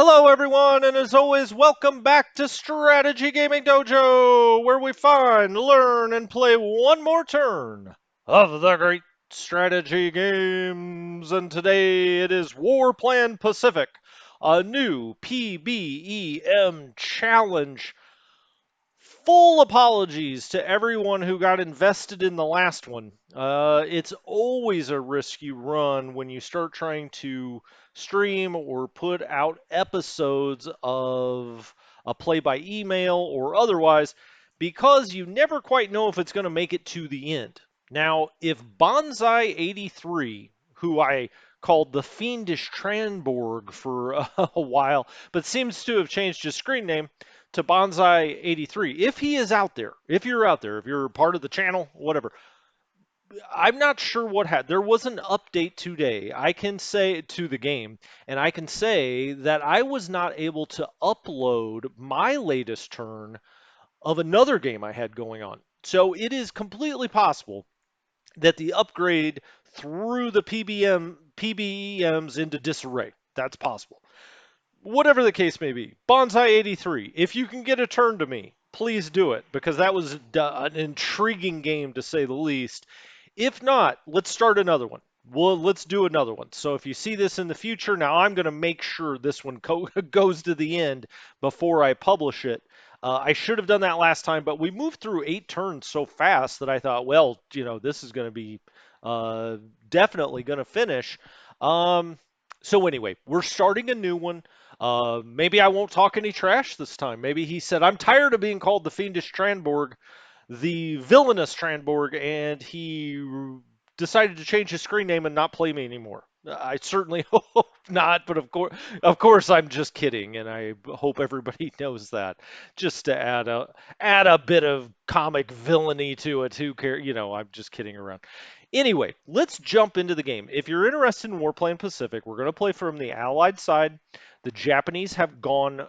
Hello, everyone, and as always, welcome back to Strategy Gaming Dojo, where we find, learn, and play one more turn of the great strategy games. And today it is WarPlan Pacific, a new PBEM challenge. Full apologies to everyone who got invested in the last one. It's always a risky run when you start trying to stream or put out episodes of a play by email or otherwise because you never quite know if it's going to make it to the end. Now, if Bonsai83, who I called the Fiendish Tranborg for a while, but seems to have changed his screen name to Bonsai83. If he is out there, if you're out there, if you're part of the channel, whatever, I'm not sure what happened. There was an update today. I can say to the game, and I can say that I was not able to upload my latest turn of another game I had going on. So it is completely possible that the upgrade threw the PBEMs into disarray. That's possible. Whatever the case may be, Bonsai 83, if you can get a turn to me, please do it because that was an intriguing game to say the least. If not, let's start another one. Well, let's do another one. So if you see this in the future, now I'm going to make sure this one goes to the end before I publish it. I should have done that last time, but we moved through 8 turns so fast that I thought, well, this is going to be uh, definitely going to finish. Um, so anyway, we're starting a new one. Maybe I won't talk any trash this time. Maybe he said, I'm tired of being called the Fiendish Tranborg, the villainous Tranborg, and he decided to change his screen name and not play me anymore. I certainly hope not, but of course, I'm just kidding, and I hope everybody knows that. Just to add a bit of comic villainy to it, I'm just kidding around. Anyway, let's jump into the game. If you're interested in Warplane Pacific, we're going to play from the Allied side. The Japanese have gone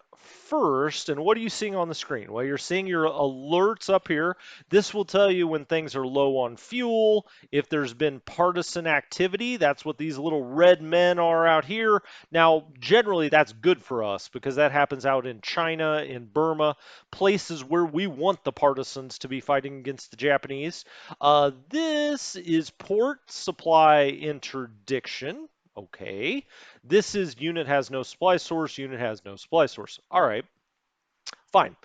first. And what are you seeing on the screen? Well, you're seeing your alerts up here. This will tell you when things are low on fuel, if there's been partisan activity. That's what these little red men are out here. Now, generally, that's good for us because that happens out in China, in Burma, places where we want the partisans to be fighting against the Japanese. This is port supply interdiction. Okay. This is unit has no supply source, unit has no supply source. All right, fine.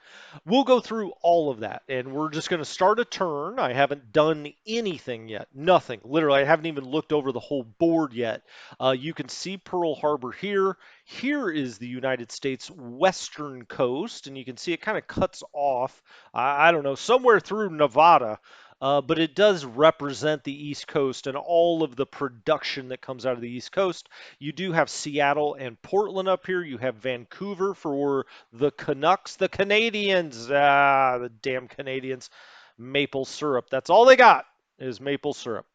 We'll go through all of that, and we're just going to start a turn. I haven't done anything yet. Nothing. Literally, I haven't even looked over the whole board yet. You can see Pearl Harbor here. Here is the United States western coast, and you can see it kind of cuts off, I don't know, somewhere through Nevada. But it does represent the East Coast and all of the production that comes out of the East Coast. You do have Seattle and Portland up here. You have Vancouver for the Canucks, the Canadians. The damn Canadians. Maple syrup. That's all they got is maple syrup.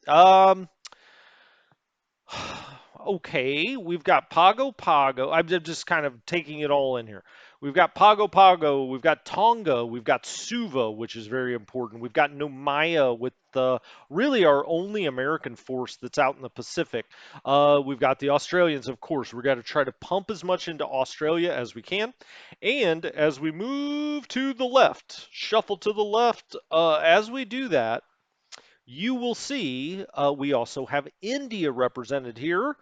Okay, we've got Pago Pago. I'm just kind of taking it all in here. We've got Pago Pago, we've got Tonga, we've got Suva, which is very important. We've got Nomaya with really our only American force that's out in the Pacific. We've got the Australians, of course. We've got to try to pump as much into Australia as we can. And as we move to the left, shuffle to the left, as we do that, you will see we also have India represented here.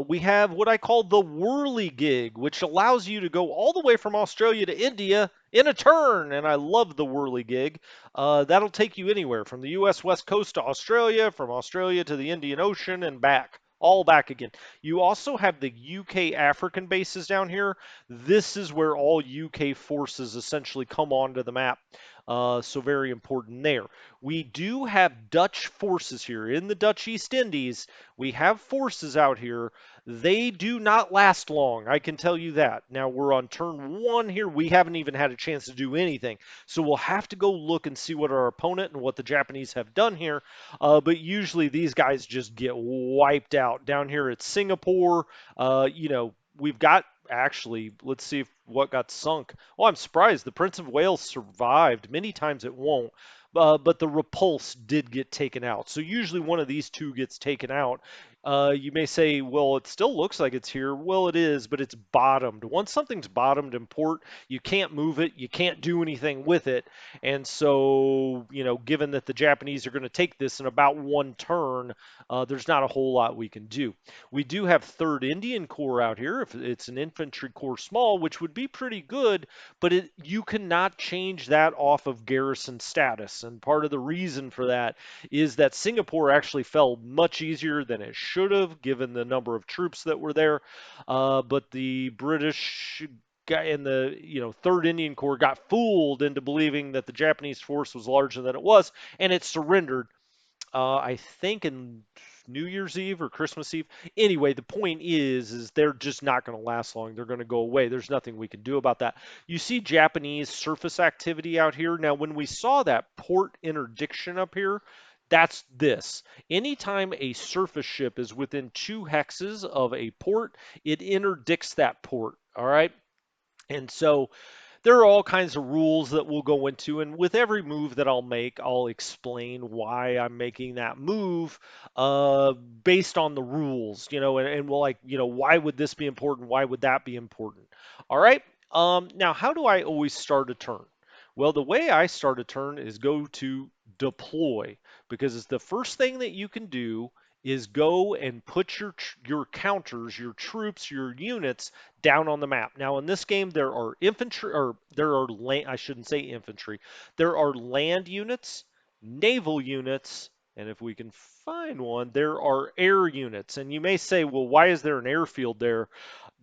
We have what I call the whirly gig, which allows you to go all the way from Australia to India in a turn. And I love the whirly gig. That'll take you anywhere from the US West Coast to Australia, from Australia to the Indian Ocean and back. All back again. You also have the UK African bases down here. This is where all UK forces essentially come onto the map. So very important there. We do have Dutch forces here in the Dutch East Indies. We have forces out here. They do not last long, I can tell you that. Now we're on turn 1 here. We haven't even had a chance to do anything. So we'll have to go look and see what our opponent and what the Japanese have done here. But usually these guys just get wiped out. Down here at Singapore, we've got actually, let's see what got sunk. Oh, I'm surprised. The Prince of Wales survived. Many times it won't. But the Repulse did get taken out. So usually one of these two gets taken out. You may say, well, it still looks like it's here. Well, it is, but it's bottomed. Once something's bottomed in port, you can't move it, you can't do anything with it. And so, given that the Japanese are going to take this in about one turn, there's not a whole lot we can do. We do have 3rd Indian Corps out here. If it's an infantry corps small, which would be pretty good, but you cannot change that off of garrison status. And part of the reason for that is that Singapore actually fell much easier than it should have, given the number of troops that were there. But the British guy in the 3rd Indian Corps got fooled into believing that the Japanese force was larger than it was, and it surrendered. I think in New Year's Eve or Christmas Eve. Anyway, the point is they're just not going to last long. They're going to go away. There's nothing we can do about that. You see Japanese surface activity out here. Now, when we saw that port interdiction up here, that's this. Anytime a surface ship is within 2 hexes of a port, it interdicts that port. All right. And so there are all kinds of rules that we'll go into, and with every move that I'll make, I'll explain why I'm making that move based on the rules, and we'll why would this be important? Why would that be important? All right. Now, how do I always start a turn? Well, the way I start a turn is go to deploy, because it's the first thing that you can do is go and put your counters, your troops, your units down on the map. Now, in this game, there are infantry, or there are land, I shouldn't say infantry, there are land units, naval units, and if we can find one, there are air units. And you may say, well, why is there an airfield there?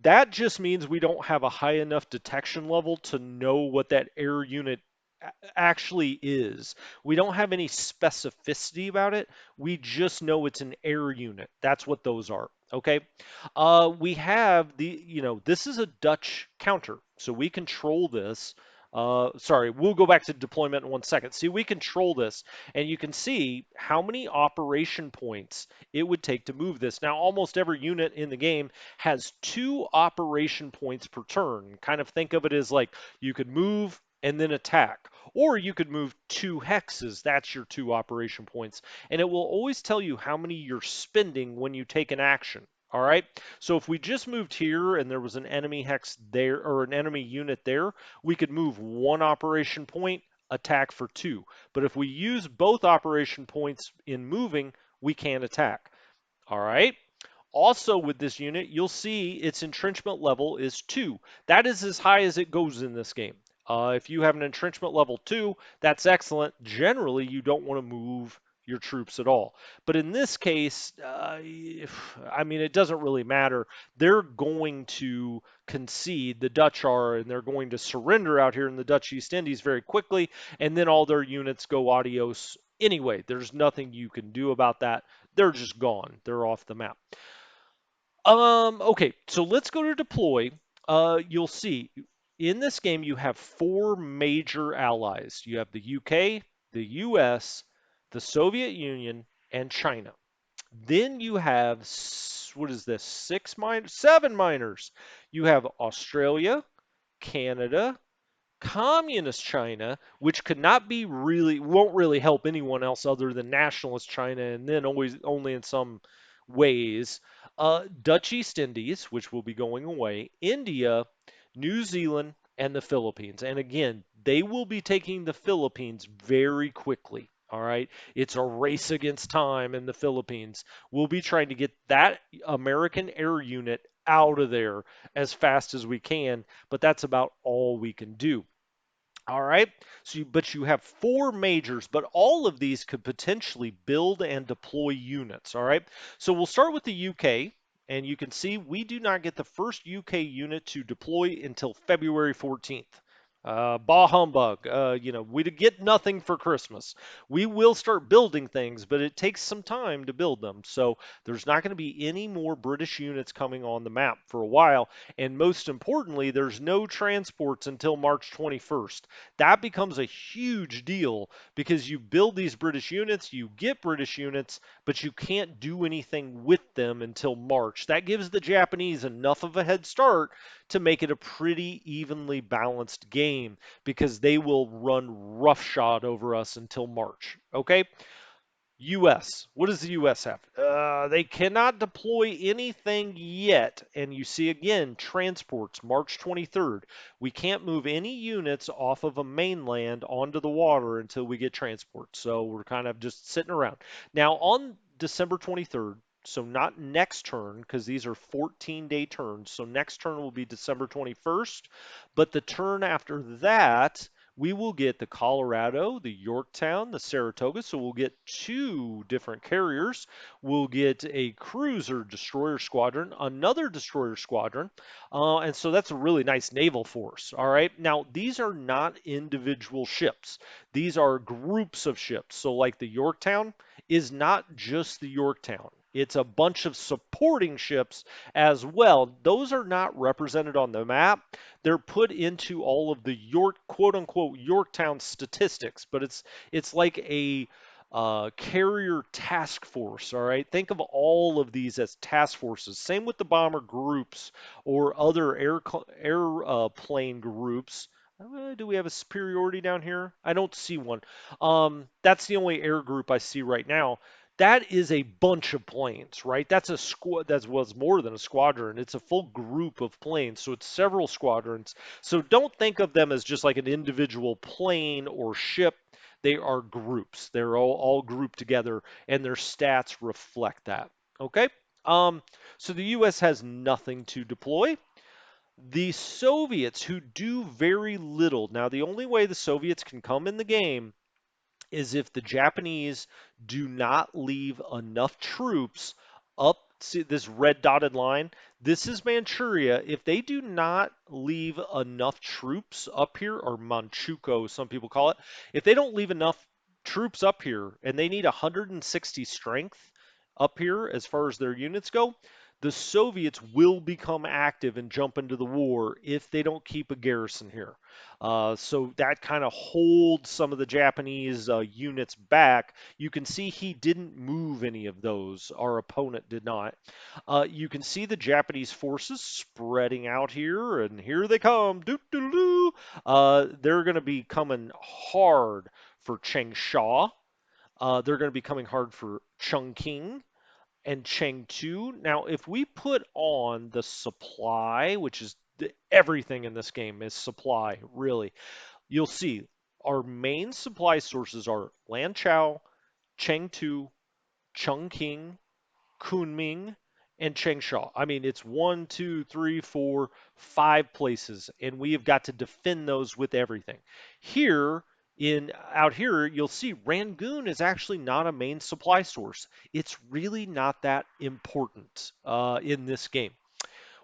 That just means we don't have a high enough detection level to know what that air unit actually is. We don't have any specificity about it. We just know it's an air unit. That's what those are. Okay. We have this is a Dutch counter. So we control this. Sorry, we'll go back to deployment in 1 second. See, we control this, and you can see how many operation points it would take to move this. Now, almost every unit in the game has 2 operation points per turn. Kind of think of it as like you could move and then attack. Or you could move 2 hexes. That's your 2 operation points. And it will always tell you how many you're spending when you take an action. All right. So if we just moved here and there was an enemy hex there or an enemy unit there, we could move 1 operation point, attack for 2. But if we use both operation points in moving, we can't attack. All right. Also with this unit, you'll see its entrenchment level is 2. That is as high as it goes in this game. If you have an entrenchment level 2, that's excellent. Generally, you don't want to move your troops at all. But in this case, I mean, it doesn't really matter. They're going to concede, the Dutch are, and they're going to surrender out here in the Dutch East Indies very quickly, and then all their units go adios anyway. There's nothing you can do about that. They're just gone. They're off the map. Okay, so let's go to deploy. You'll see in this game you have 4 major allies. You have the UK, the US, the Soviet Union, and China. Then you have what is this? 7 minors. You have Australia, Canada, Communist China, which could not be really, won't really help anyone else other than nationalist China, and then always only in some ways. Dutch East Indies, which will be going away, India, New Zealand, and the Philippines. And again, they will be taking the Philippines very quickly. All right. It's a race against time in the Philippines. We'll be trying to get that American air unit out of there as fast as we can, but that's about all we can do. All right. But you have 4 majors, but all of these could potentially build and deploy units. All right. So we'll start with the UK, and you can see we do not get the first UK unit to deploy until February 14th. Bah humbug. We get nothing for Christmas. We will start building things, but it takes some time to build them. So there's not going to be any more British units coming on the map for a while. And most importantly, there's no transports until March 21st. That becomes a huge deal because you build these British units, you get British units, but you can't do anything with them until March. That gives the Japanese enough of a head start to make it a pretty evenly balanced game because they will run roughshod over us until March. Okay? U.S. What does the U.S. have? They cannot deploy anything yet. And you see again, transports, March 23rd. We can't move any units off of a mainland onto the water until we get transport. So we're kind of just sitting around. Now, on December 23rd, so not next turn, because these are 14-day turns. So next turn will be December 21st. But the turn after that, we will get the Colorado, the Yorktown, the Saratoga. So we'll get two different carriers. We'll get a cruiser destroyer squadron, another destroyer squadron. And so that's a really nice naval force. All right. Now, these are not individual ships, these are groups of ships. So, like the Yorktown is not just the Yorktown. It's a bunch of supporting ships as well. Those are not represented on the map. They're put into all of the York, quote unquote, Yorktown statistics, but it's like a carrier task force. All right, think of all of these as task forces. Same with the bomber groups or other airplane groups. Do we have a superiority down here? I don't see one. That's the only air group I see right now. That is a bunch of planes, right? That's a squad. That was more than a squadron. It's a full group of planes, so it's several squadrons. So don't think of them as just like an individual plane or ship. They are groups. They're all grouped together, and their stats reflect that. Okay. Um, so the U.S. has nothing to deploy. The Soviets, who do very little. Now, the only way the Soviets can come in the game is if the Japanese do not leave enough troops up. See this red dotted line? This is Manchuria. If they do not leave enough troops up here, or Manchukuo, some people call it, if they don't leave enough troops up here and they need 160 strength up here as far as their units go, the Soviets will become active and jump into the war if they don't keep a garrison here. So that kind of holds some of the Japanese units back. You can see he didn't move any of those. Our opponent did not. You can see the Japanese forces spreading out here, and here they come. Doo, doo, doo. They're going to be coming hard for Changsha. They're going to be coming hard for Chungking and Chengdu. Now, if we put on the supply, which is everything in this game is supply, really, you'll see our main supply sources are Lanchao, Chengdu, Chongqing, Kunming, and Changsha. I mean, it's one, two, three, four, five places, and we have got to defend those with everything. Here, in out here, you'll see Rangoon is actually not a main supply source. It's really not that important in this game.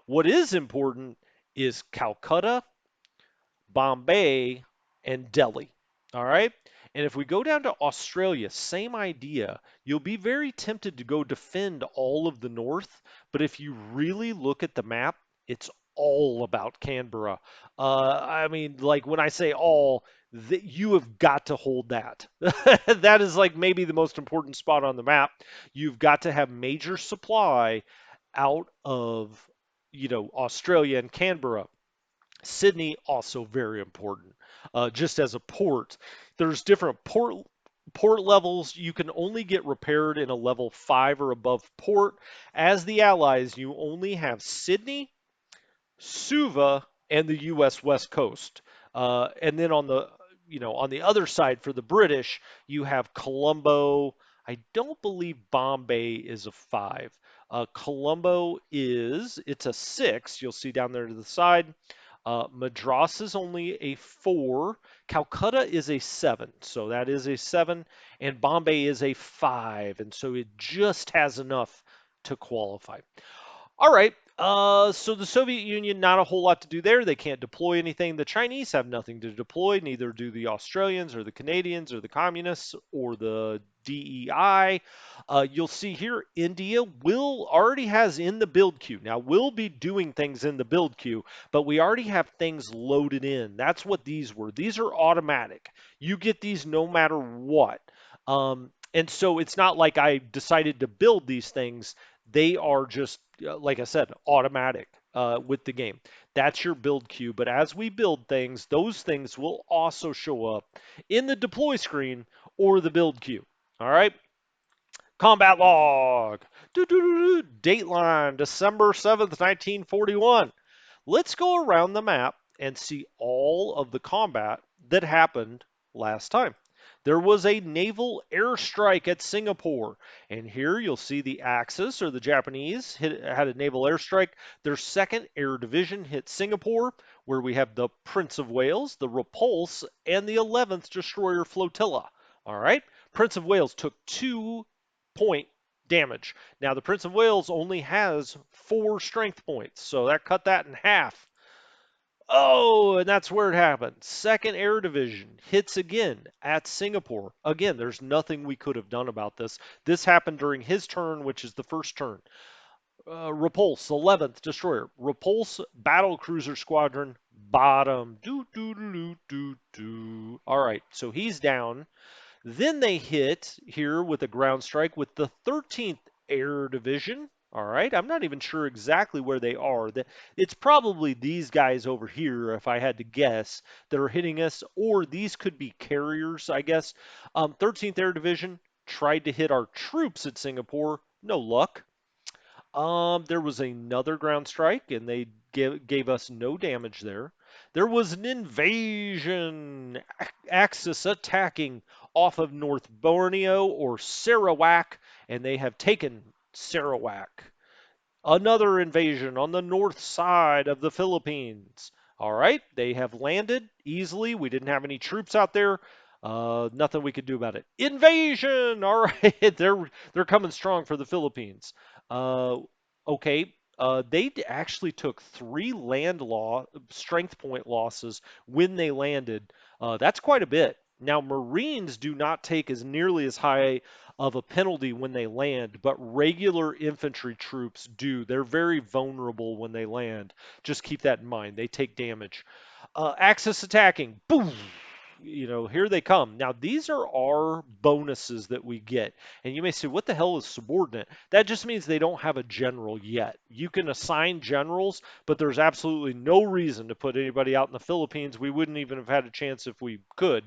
What is important is Calcutta, Bombay, and Delhi. All right. And if we go down to Australia, same idea. You'll be very tempted to go defend all of the north, but if you really look at the map, it's all about Canberra. I mean, like when I say all, you have got to hold that. That is like maybe the most important spot on the map. You've got to have major supply out of, Australia and Canberra. Sydney also very important, just as a port. There's different port levels. You can only get repaired in a level 5 or above port. As the Allies, you only have Sydney, Suva, and the U.S. West Coast. And then on the other side for the British, you have Colombo. I don't believe Bombay is a 5. Colombo it's a 6. You'll see down there to the side. Madras is only a 4. Calcutta is a 7. So that is a 7. And Bombay is a 5. And so it just has enough to qualify. All right. So the Soviet Union, not a whole lot to do there. They can't deploy anything. The Chinese have nothing to deploy. Neither do the Australians or the Canadians or the Communists or the DEI. You'll see here, India will already has in the build queue. Now we'll be doing things in the build queue, but we already have things loaded in. That's what these were. These are automatic. You get these no matter what. And so it's not like I decided to build these things. They are just, like I said, automatic with the game. That's your build queue. But as we build things, those things will also show up in the deploy screen or the build queue. All right. Combat log. Dateline, December 7th, 1941. Let's go around the map and see all of the combat that happened last time. There was a naval airstrike at Singapore, and here you'll see the Axis, or the Japanese, had a naval airstrike. Their 2nd Air Division hit Singapore, where we have the Prince of Wales, the Repulse, and the 11th Destroyer Flotilla. All right, Prince of Wales took 2-point damage. Now, the Prince of Wales only has 4 strength points, so that cut that in half. Oh, and that's where it happened. 2nd Air Division hits again at Singapore. Again, there's nothing we could have done about this. This happened during his turn, which is the first turn. Repulse, 11th Destroyer. Repulse Battle Cruiser Squadron, bottom. All right, so he's down. Then they hit here with a ground strike with the 13th Air Division. All right, I'm not even sure exactly where they are. It's probably these guys over here, if I had to guess, that are hitting us, or these could be carriers, I guess. 13th Air Division tried to hit our troops at Singapore. No luck. There was another ground strike, and they gave us no damage there. There was an invasion, Axis attacking off of North Borneo or Sarawak, and they have taken Sarawak. Another invasion on the north side of the Philippines. All right, they have landed easily. We didn't have any troops out there. Nothing we could do about it. Invasion. All right, they're coming strong for the Philippines. Uh, okay, they actually took 3 strength point losses when they landed. That's quite a bit. Now, Marines do not take as nearly as high of a penalty when they land, but regular infantry troops do. They're very vulnerable when they land. Just keep that in mind. They take damage. Axis attacking. Boom! Here they come. Now, these are our bonuses that we get. And you may say, what the hell is subordinate? That just means they don't have a general yet. You can assign generals, but there's absolutely no reason to put anybody out in the Philippines. We wouldn't even have had a chance if we could,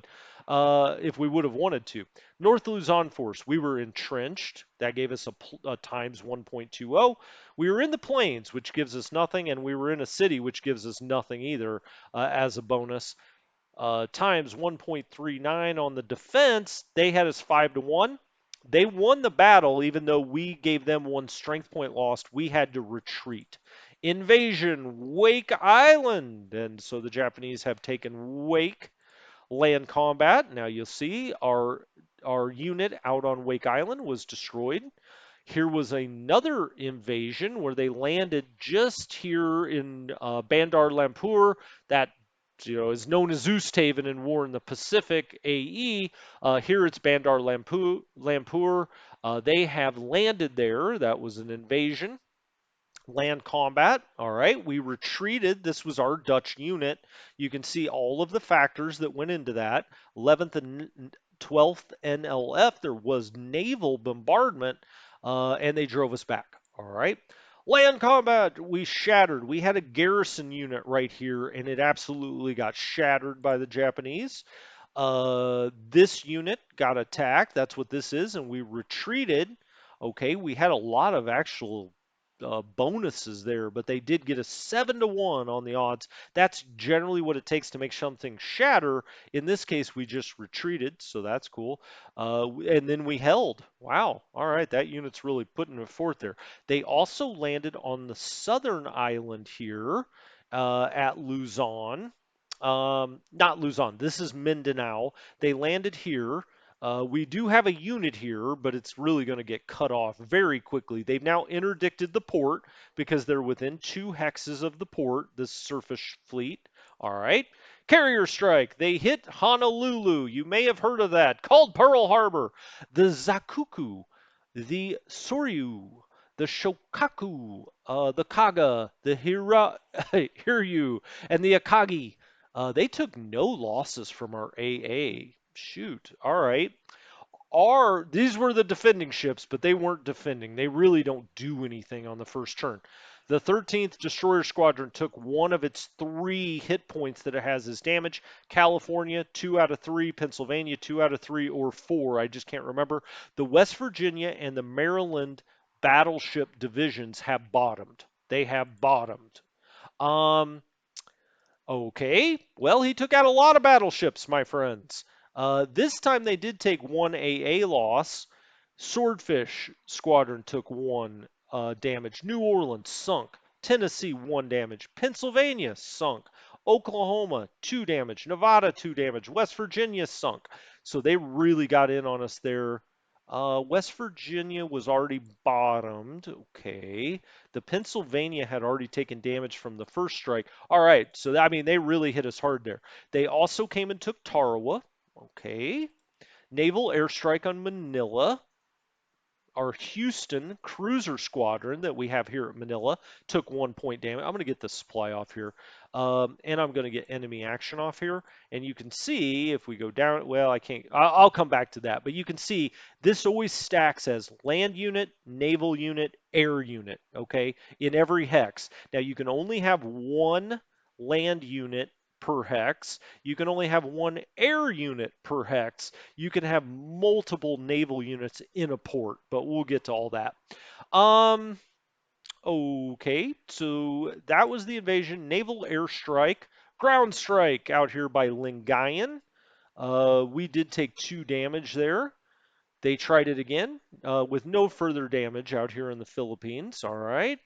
if we would have wanted to. North Luzon Force, we were entrenched. That gave us a times 1.20. We were in the plains, which gives us nothing, and we were in a city, which gives us nothing either as a bonus. Times 1.39 on the defense, they had us 5-1. They won the battle, even though we gave them 1 strength point lost. We had to retreat. Invasion, Wake Island. And so the Japanese have taken Wake. Land combat. Now you'll see our unit out on Wake Island was destroyed. Here was another invasion where they landed just here in Bandar Lampur. That is known as Oosthaven in War in the Pacific, AE. Here it's Bandar Lampur. They have landed there. That was an invasion. Land combat. All right, we retreated. This was our Dutch unit. You can see all of the factors that went into that. 11th and 12th NLF. There was naval bombardment, and they drove us back. All right. Land combat, we shattered. We had a garrison unit right here, and it absolutely got shattered by the Japanese. This unit got attacked. That's what this is, and we retreated. Okay, we had a lot of actual bonuses there, but they did get a 7-1 on the odds. That's generally what it takes to make something shatter. In this case, we just retreated, so that's cool. And then we held. Wow. All right, that unit's really putting it forth there. They also landed on the southern island here at Luzon. Not Luzon. This is Mindanao. They landed here. We do have a unit here, but it's really going to get cut off very quickly. They've now interdicted the port because they're within 2 hexes of the port, this surface fleet. All right. Carrier strike. They hit Honolulu. You may have heard of that. Called Pearl Harbor. The Zakuku, the Soryu, the Shokaku, the Kaga, the Hiryu, and the Akagi. They took no losses from our AA. Shoot. All right. These were the defending ships, but they weren't defending. They really don't do anything on the first turn. The 13th Destroyer Squadron took one of its 3 hit points that it has as damage. California, 2 out of 3. Pennsylvania, 2 out of 3 or 4. I just can't remember. The West Virginia and the Maryland battleship divisions have bottomed. They have bottomed. Um, Okay, well, he took out a lot of battleships, my friends. This time they did take one AA loss. Swordfish Squadron took 1 damage. New Orleans sunk. Tennessee 1 damage. Pennsylvania sunk. Oklahoma 2 damage. Nevada 2 damage. West Virginia sunk. So they really got in on us there. West Virginia was already bottomed. Okay. The Pennsylvania had already taken damage from the first strike. All right, so I mean they really hit us hard there. They also came and took Tarawa. Okay. Naval airstrike on Manila. Our Houston cruiser squadron that we have here at Manila took 1 point damage. I'm going to get the supply off here. And I'm going to get enemy action off here. And you can see if we go down, well, I can't, I'll come back to that. But you can see this always stacks as land unit, naval unit, air unit, okay, in every hex. Now you can only have one land unit per hex. You can only have one air unit per hex. You can have multiple naval units in a port, but we'll get to all that. Um, okay, so that was the invasion. Naval airstrike, ground strike out here by Lingayen. We did take 2 damage there. They tried it again with no further damage out here in the Philippines. All right.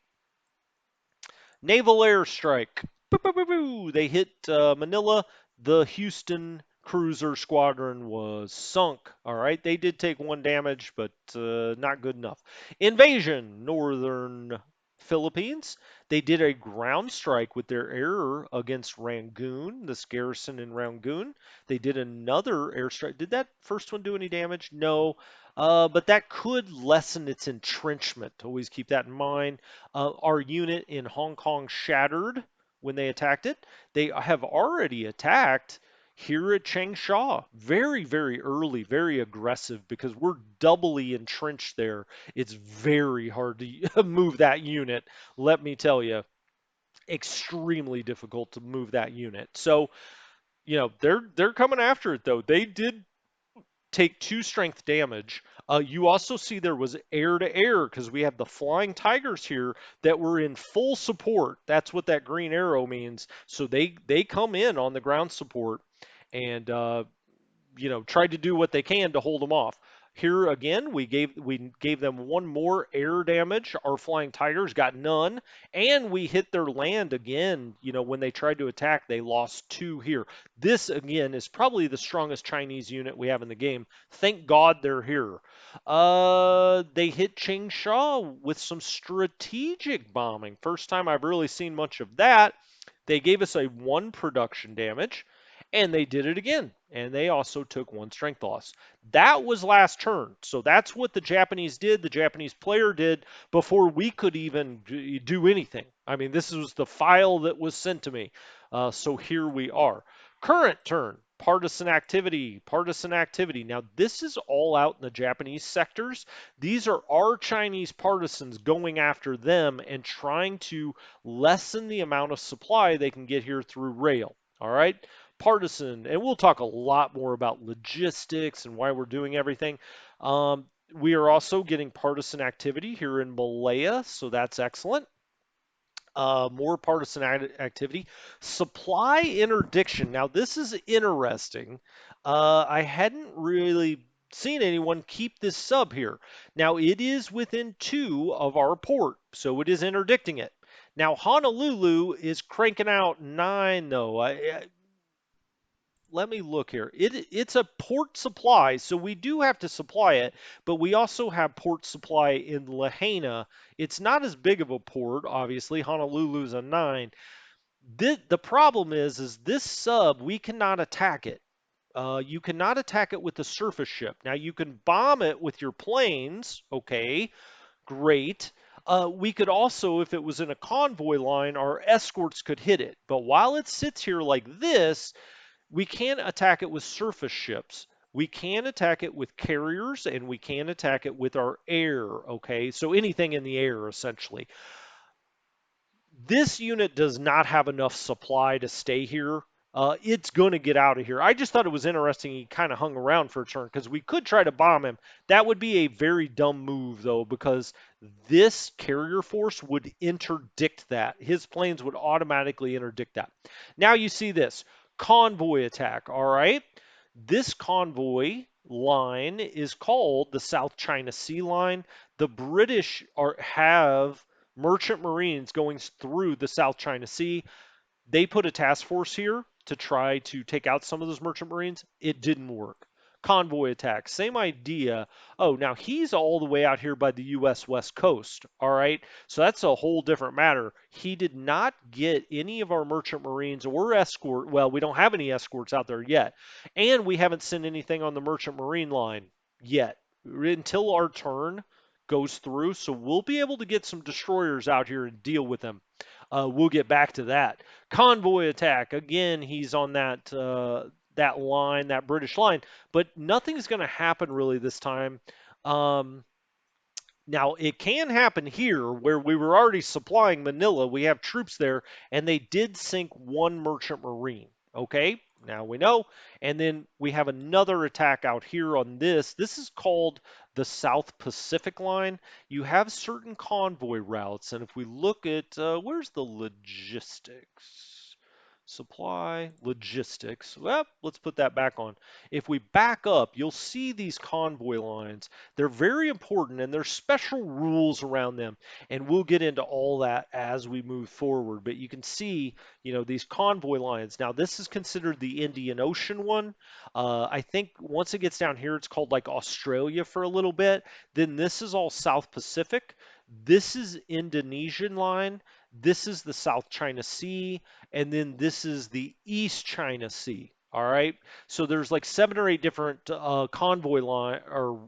Naval airstrike. Boo, boo, boo, boo. They hit Manila. The Houston cruiser squadron was sunk. All right, they did take 1 damage, but not good enough. Invasion, northern Philippines. They did a ground strike with their air against Rangoon, this garrison in Rangoon. They did another airstrike. Did that first one do any damage? No. But that could lessen its entrenchment. Always keep that in mind. Our unit in Hong Kong shattered when they attacked it. They have already attacked here at Changsha. Very, very early, very aggressive because we're doubly entrenched there. It's very hard to move that unit, let me tell you. Extremely difficult to move that unit. So, they're coming after it though. They did take 2 strength damage. You also see there was air to air because we have the flying tigers here that were in full support. That's what that green arrow means. So they come in on the ground support and tried to do what they can to hold them off. Here again, we gave them 1 more air damage. Our flying tigers got none, and we hit their land again. When they tried to attack, they lost 2 here. This again is probably the strongest Chinese unit we have in the game. Thank God they're here. They hit Changsha with some strategic bombing. First time I've really seen much of that. They gave us a 1 production damage. And they did it again. And they also took 1 strength loss. That was last turn. So that's what the Japanese did, the Japanese player did, before we could even do anything. I mean, this was the file that was sent to me. So here we are. Current turn, partisan activity, partisan activity. Now, this is all out in the Japanese sectors. These are our Chinese partisans going after them and trying to lessen the amount of supply they can get here through rail. All right, partisan, and we'll talk a lot more about logistics and why we're doing everything. We are also getting partisan activity here in Malaya, so that's excellent. More partisan activity. Supply interdiction. Now, this is interesting. I hadn't really seen anyone keep this sub here. Now, it is within 2 of our port, so it is interdicting it. Now, Honolulu is cranking out 9, though. Let me look here. It's a port supply, so we do have to supply it, but we also have port supply in Lahaina. It's not as big of a port, obviously. Honolulu's a 9. The problem is this sub, we cannot attack it. You cannot attack it with the surface ship. Now, you can bomb it with your planes, okay, great. We could also, if it was in a convoy line, our escorts could hit it. But while it sits here like this, we can attack it with surface ships. We can attack it with carriers, and we can attack it with our air, okay? So anything in the air, essentially. This unit does not have enough supply to stay here. It's going to get out of here. I just thought it was interesting he kind of hung around for a turn because we could try to bomb him. That would be a very dumb move, though, because this carrier force would interdict that. His planes would automatically interdict that. Now you see this convoy attack, all right? This convoy line is called the South China Sea Line. The British have merchant marines going through the South China Sea. They put a task force here to try to take out some of those merchant marines. It didn't work. Convoy attack, same idea. Oh, now he's all the way out here by the U.S. West Coast. All right. So that's a whole different matter. He did not get any of our merchant marines or escort. Well, we don't have any escorts out there yet. And we haven't sent anything on the merchant marine line yet until our turn goes through. So we'll be able to get some destroyers out here and deal with them. We'll get back to that. Convoy attack. Again, he's on that line, that British line, but nothing's going to happen really this time. Um, Now, it can happen here where we were already supplying Manila. We have troops there, and they did sink one merchant marine. Okay, now we know. And then we have another attack out here on this. This is called the South Pacific Line. You have certain convoy routes, and if we look at where's the logistics? Supply, logistics. Well, let's put that back on. If we back up, you'll see these convoy lines. They're very important and there's special rules around them. And we'll get into all that as we move forward. But you can see, these convoy lines. Now, this is considered the Indian Ocean one. I think once it gets down here, it's called like Australia for a little bit. Then this is all South Pacific. This is Indonesian line. This is the South China Sea. And then this is the East China Sea. All right. So there's like 7 or 8 different convoy line or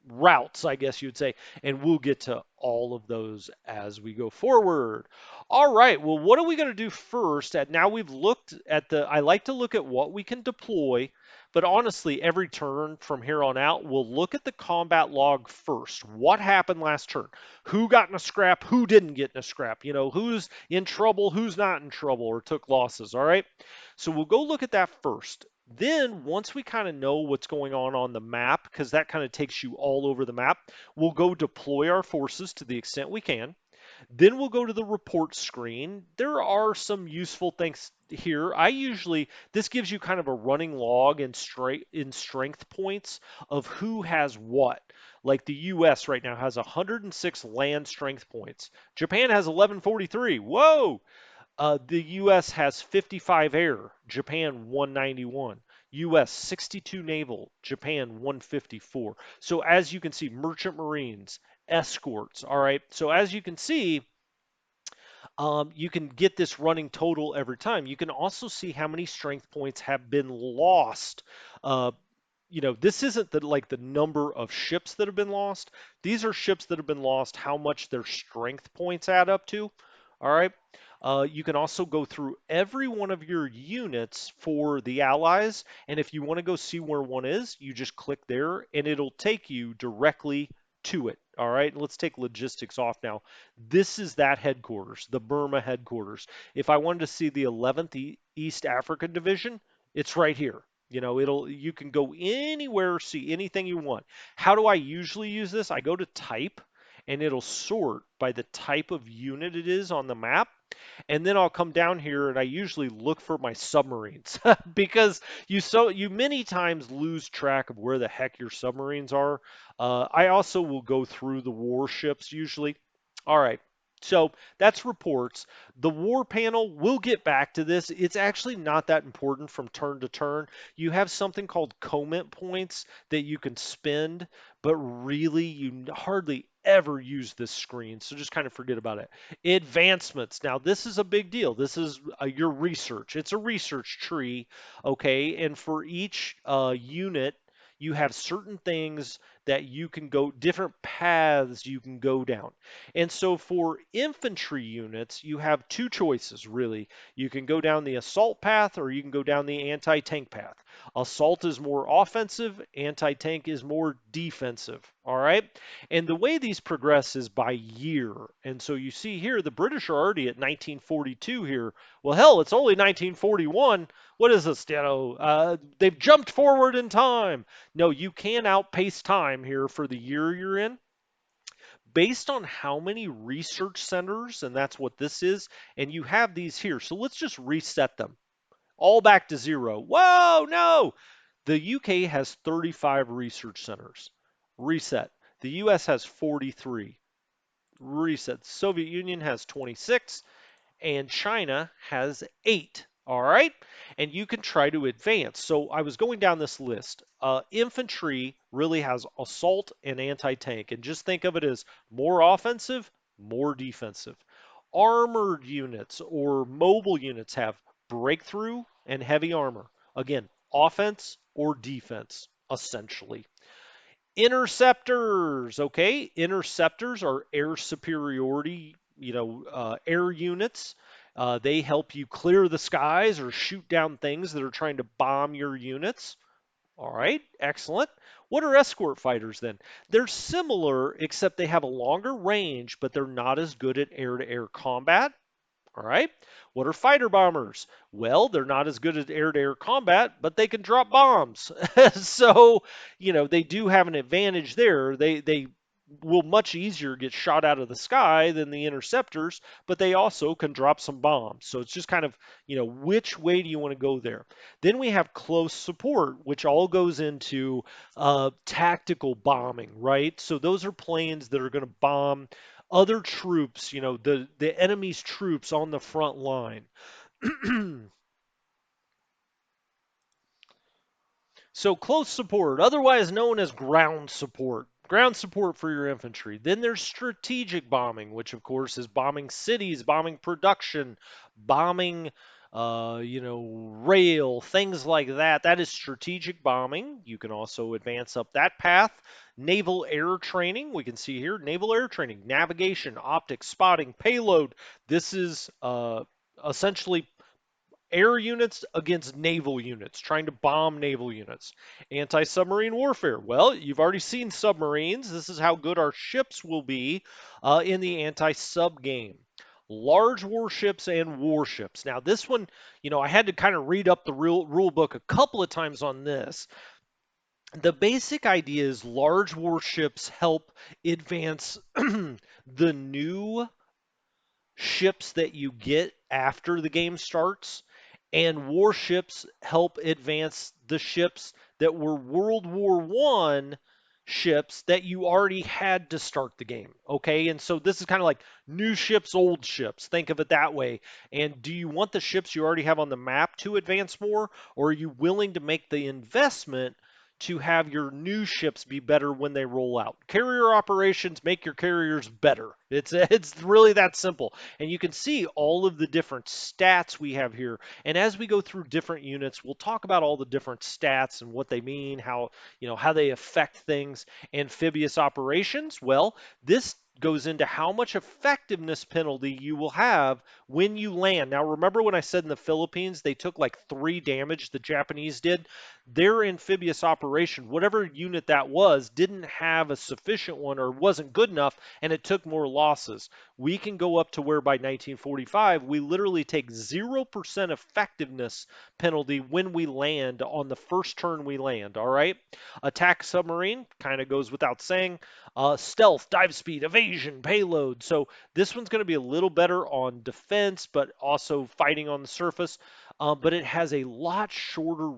routes, I guess you'd say, and we'll get to all of those as we go forward. All right, well, what are we going to do first? Now we've looked at I like to look at what we can deploy, but honestly, every turn from here on out, we'll look at the combat log first. What happened last turn? Who got in a scrap? Who didn't get in a scrap? Who's in trouble? Who's not in trouble or took losses? All right, so we'll go look at that first. Then, once we kind of know what's going on the map, because that kind of takes you all over the map, we'll go deploy our forces to the extent we can. Then we'll go to the report screen. There are some useful things here. This gives you kind of a running log in strength points of who has what. Like the US right now has 106 land strength points. Japan has 1143. Whoa! The U.S. has 55 air, Japan 191. U.S. 62 naval, Japan 154. So as you can see, merchant marines, escorts. All right. So as you can see, you can get this running total every time. You can also see how many strength points have been lost. Uh, this isn't the number of ships that have been lost. These are ships that have been lost, how much their strength points add up to. All right. You can also go through every one of your units for the allies. And if you want to go see where one is, you just click there and it'll take you directly to it. All right. Let's take logistics off now. This is that headquarters, the Burma headquarters. If I wanted to see the 11th East African Division, it's right here. You can go anywhere, see anything you want. How do I usually use this? I go to type and it'll sort by the type of unit it is on the map. And then I'll come down here and I usually look for my submarines because you many times lose track of where the heck your submarines are. I also will go through the warships usually. All right. So that's reports. The war panel, we'll get back to this. It's actually not that important from turn to turn. You have something called comment points that you can spend, but really you hardly ever use this screen. So just kind of forget about it. Advancements. Now, this is a big deal. This is your research. It's a research tree, okay? And for each unit, you have certain things that you can go, different paths you can go down. And so for infantry units, you have two choices really. You can go down the assault path or you can go down the anti-tank path. Assault is more offensive, anti-tank is more defensive. All right. And the way these progress is by year. And so you see here, the British are already at 1942 here. Well, hell, it's only 1941. What is this? They've jumped forward in time. No, you can outpace time here for the year you're in based on how many research centers, and that's what this is, and you have these here. So let's just reset them all back to zero. Whoa, no! The UK has 35 research centers. Reset. The US has 43. Reset. The Soviet Union has 26 and China has 8. All right, and you can try to advance. So I was going down this list. Infantry really has assault and anti-tank, and just think of it as more offensive, more defensive. Armored units or mobile units have breakthrough and heavy armor. Again, offense or defense, essentially. Interceptors, okay? Interceptors are air superiority, air units. They help you clear the skies or shoot down things that are trying to bomb your units. All right, excellent. What are escort fighters then? They're similar, except they have a longer range, but they're not as good at air-to-air combat. All right. What are fighter bombers? Well, they're not as good at air-to-air combat, but they can drop bombs. So, they do have an advantage there. They will much easier get shot out of the sky than the interceptors, but they also can drop some bombs. So it's just kind of, which way do you want to go there? Then we have close support, which all goes into tactical bombing, right? So those are planes that are going to bomb other troops, the enemy's troops on the front line. So close support, otherwise known as ground support for your infantry. Then there's strategic bombing, which of course is bombing cities, bombing production, bombing, rail, things like that. That is strategic bombing. You can also advance up that path. Naval air training, we can see here, naval air training, navigation, optics, spotting, payload. This is essentially air units against naval units, trying to bomb naval units. Anti-submarine warfare. Well, you've already seen submarines. This is how good our ships will be in the anti-sub game. Large warships and warships. Now, this one, I had to kind of read up the rule book a couple of times on this. The basic idea is large warships help advance the new ships that you get after the game starts, and warships help advance the ships that were World War One ships that you already had to start the game. Okay, and so this is kind of like new ships, old ships. Think of it that way. And do you want the ships you already have on the map to advance more, or are you willing to make the investment to have your new ships be better when they roll out? Carrier operations make your carriers better. It's really that simple. And you can see all of the different stats we have here. And as we go through different units, we'll talk about all the different stats and what they mean, how they affect things. Amphibious operations, well, this goes into how much effectiveness penalty you will have when you land. Now, remember when I said in the Philippines they took like 3 damage, the Japanese did? Their amphibious operation, whatever unit that was, didn't have a sufficient one or wasn't good enough, and it took more losses. We can go up to where by 1945, we literally take 0% effectiveness penalty when we land on the first turn we land, all right? Attack submarine, kind of goes without saying. Stealth, dive speed, evasion, payload. So this one's going to be a little better on defense, but also fighting on the surface. But it has a lot shorter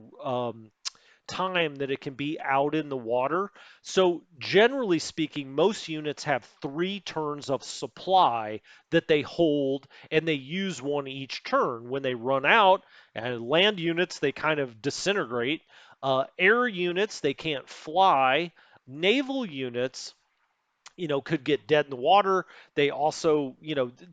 time that it can be out in the water. So generally speaking, most units have 3 turns of supply that they hold, and they use one each turn. When they run out, and land units, they kind of disintegrate. Air units, they can't fly. Naval units, could get dead in the water. They also,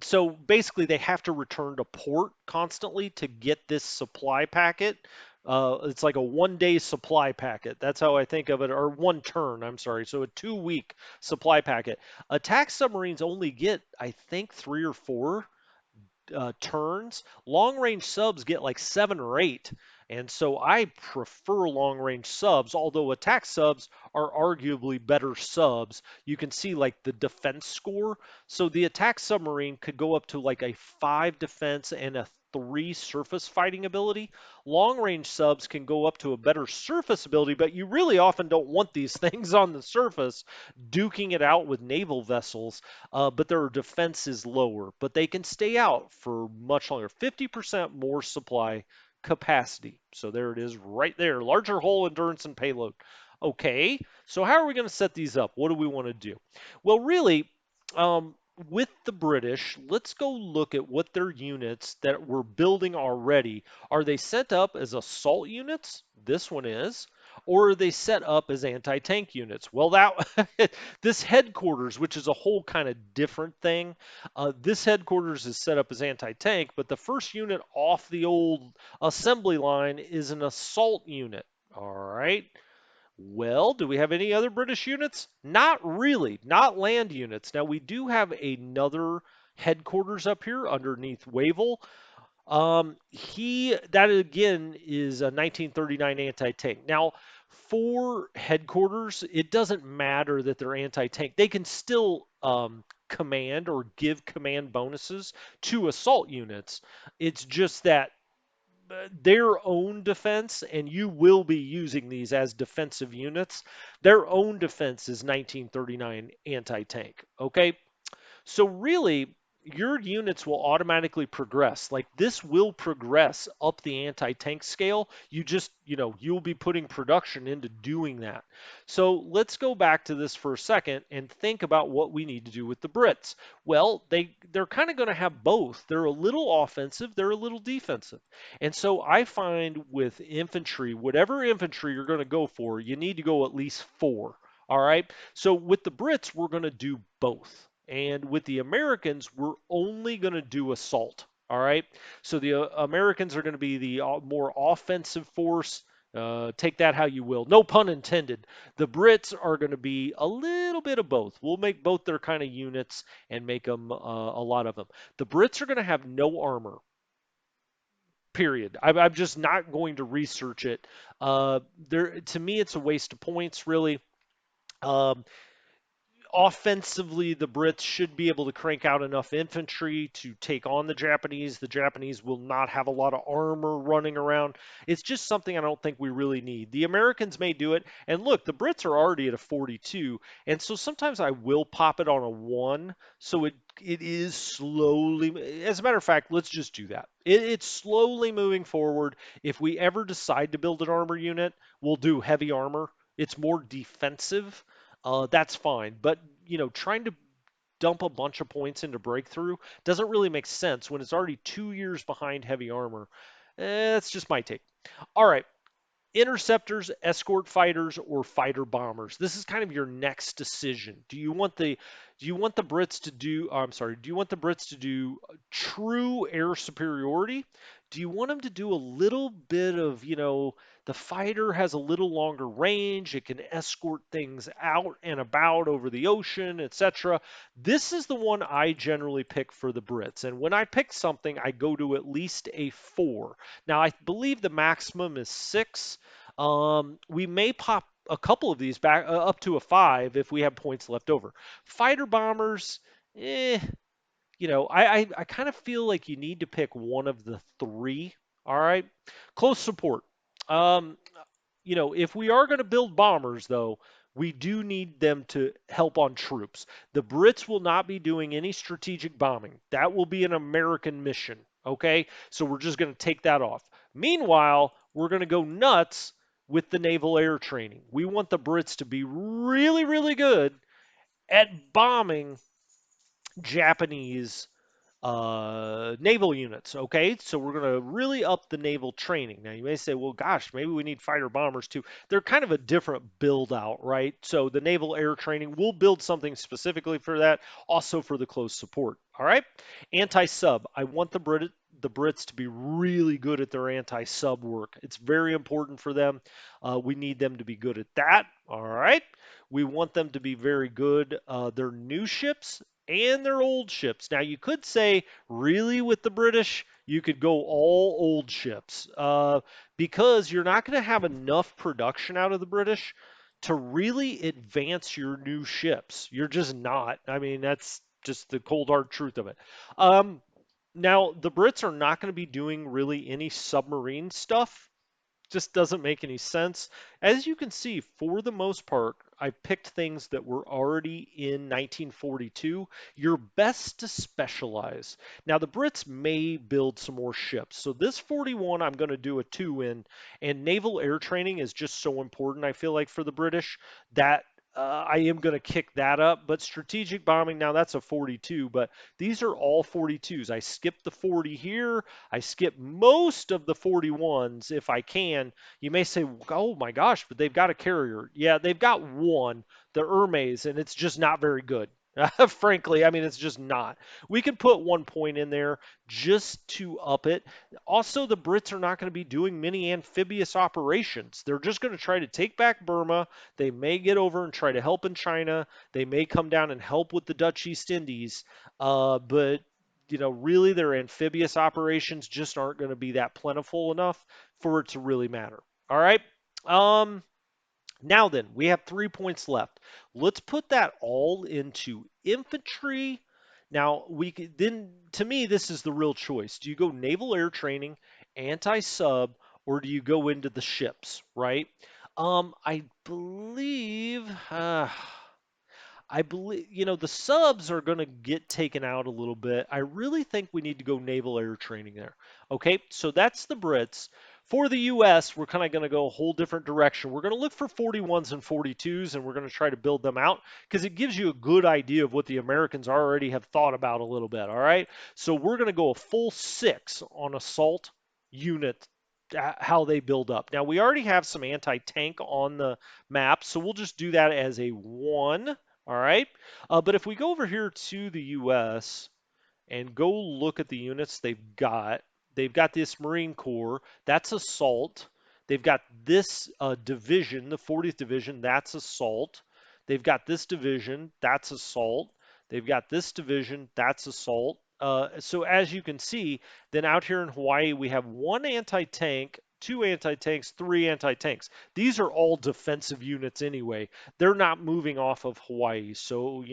so basically they have to return to port constantly to get this supply packet It's like a 1 day supply packet. That's how I think of it, or 1 turn, I'm sorry. So a 2 week supply packet. Attack submarines only get, I think, 3 or 4 turns. Long range subs get like 7 or 8. And so I prefer long range subs, although attack subs are arguably better subs. You can see like the defense score. So the attack submarine could go up to like a 5 defense and a 3 surface fighting ability. Long range subs can go up to a better surface ability, but you really often don't want these things on the surface duking it out with naval vessels, but their defense is lower. But they can stay out for much longer. 50% more supply capacity. So there it is right there. Larger hull, endurance, and payload. Okay, so how are we going to set these up? What do we want to do? Well, really, um, with the British, let's go look at what their units that we're building already. Are they set up as assault units? This one is. Or are they set up as anti-tank units? Well, that this headquarters, which is a whole kind of different thing, this headquarters is set up as anti-tank, but the first unit off the old assembly line is an assault unit. All right. Well, do we have any other British units? Not really, not land units. Now, we do have another headquarters up here underneath Wavell. That again is a 1939 anti-tank. Now, for headquarters, it doesn't matter that they're anti-tank. They can still command or give command bonuses to assault units. It's just that their own defense, and you will be using these as defensive units, their own defense is 1939 anti-tank. Okay, so really, your units will automatically progress. Like this will progress up the anti-tank scale. You just, you'll be putting production into doing that. So let's go back to this for a second and think about what we need to do with the Brits. Well, they're kind of going to have both. They're a little offensive, they're a little defensive. And so I find with infantry, whatever infantry you're going to go for, you need to go at least 4. All right. So with the Brits, we're going to do both. And with the Americans, we're only going to do assault. All right. So the Americans are going to be the more offensive force. Take that how you will. No pun intended. The Brits are going to be a little bit of both. We'll make both their kind of units and make them a lot of them. The Brits are going to have no armor. Period. I'm just not going to research it. To me, it's a waste of points, really. Um, Offensively, the Brits should be able to crank out enough infantry to take on the Japanese. The Japanese will not have a lot of armor running around. It's just something I don't think we really need. The Americans may do it. And look, the Brits are already at a 42. And so sometimes I will pop it on a 1. So it is slowly, as a matter of fact, let's just do that. It's slowly moving forward. If we ever decide to build an armor unit, we'll do heavy armor. It's more defensive, that's fine. But trying to dump a bunch of points into breakthrough doesn't really make sense when it's already 2 years behind heavy armor. That's just my take. All right, interceptors, escort fighters, or fighter bombers. This is kind of your next decision. Do you want the Brits to do? I'm sorry. Do you want the Brits to do true air superiority? Do you want them to do a little bit of, the fighter has a little longer range, it can escort things out and about over the ocean, etc. This is the one I generally pick for the Brits. And when I pick something, I go to at least a 4. Now, I believe the maximum is 6. We may pop a couple of these back up to a 5 if we have points left over. Fighter bombers, I kind of feel like you need to pick one of the 3. All right. Close support. Um, if we are going to build bombers, though, we do need them to help on troops. The Brits will not be doing any strategic bombing. That will be an American mission. Okay. So we're just going to take that off. Meanwhile, we're going to go nuts with the naval air training. We want the Brits to be really, really good at bombing Japanese naval units. Okay, so we're going to really up the naval training. Now you may say, well, gosh, maybe we need fighter bombers too. They're kind of a different build out, right? So the naval air training, we'll build something specifically for that, also for the close support. All right, anti-sub. I want the the Brits to be really good at their anti-sub work. It's very important for them. We need them to be good at that. All right. We want them to be very good. Their new ships and their old ships. Now, you could say, really, with the British, you could go all old ships because you're not going to have enough production out of the British to really advance your new ships. You're just not. I mean, that's just the cold hard truth of it. Um, Now, the Brits are not going to be doing really any submarine stuff. Just doesn't make any sense. As you can see, for the most part, I picked things that were already in 1942. You're best to specialize. Now, the Brits may build some more ships. So this 41, I'm going to do a 2 in, and naval air training is just so important, I feel like, for the British that I am going to kick that up. But strategic bombing, now that's a 42, but these are all 42s. I skipped the 40 here. I skip most of the 41s if I can. You may say, oh my gosh, but they've got a carrier. Yeah, they've got one, the Hermes, and it's just not very good. Frankly, I mean, it's just not. We could put 1 point in there just to up it. Also, the Brits are not going to be doing many amphibious operations. They're just going to try to take back Burma. They may get over and try to help in China. They may come down and help with the Dutch East Indies. But really their amphibious operations just aren't going to be that plentiful enough for it to really matter. All right. Um, Now then, we have 3 points left. Let's put that all into infantry. Now we could, then to me this is the real choice. Do you go naval air training, anti-sub, or do you go into the ships? Right. I believe. I believe, the subs are going to get taken out a little bit. I really think we need to go naval air training there. Okay, so that's the Brits. For the US, we're kind of going to go a whole different direction. We're going to look for 41s and 42s, and we're going to try to build them out because it gives you a good idea of what the Americans already have thought about a little bit. All right, so we're going to go a full 6 on assault unit, how they build up. Now, we already have some anti tank on the map, so we'll just do that as a 1. All right. But if we go over here to the US and go look at the units they've got this Marine Corps, that's assault. They've got this division, the 40th Division, that's assault. They've got this division, that's assault. They've got this division, that's assault. So as you can see, then out here in Hawaii, we have one anti-tank, two anti-tanks, three anti-tanks. These are all defensive units anyway. They're not moving off of Hawaii, so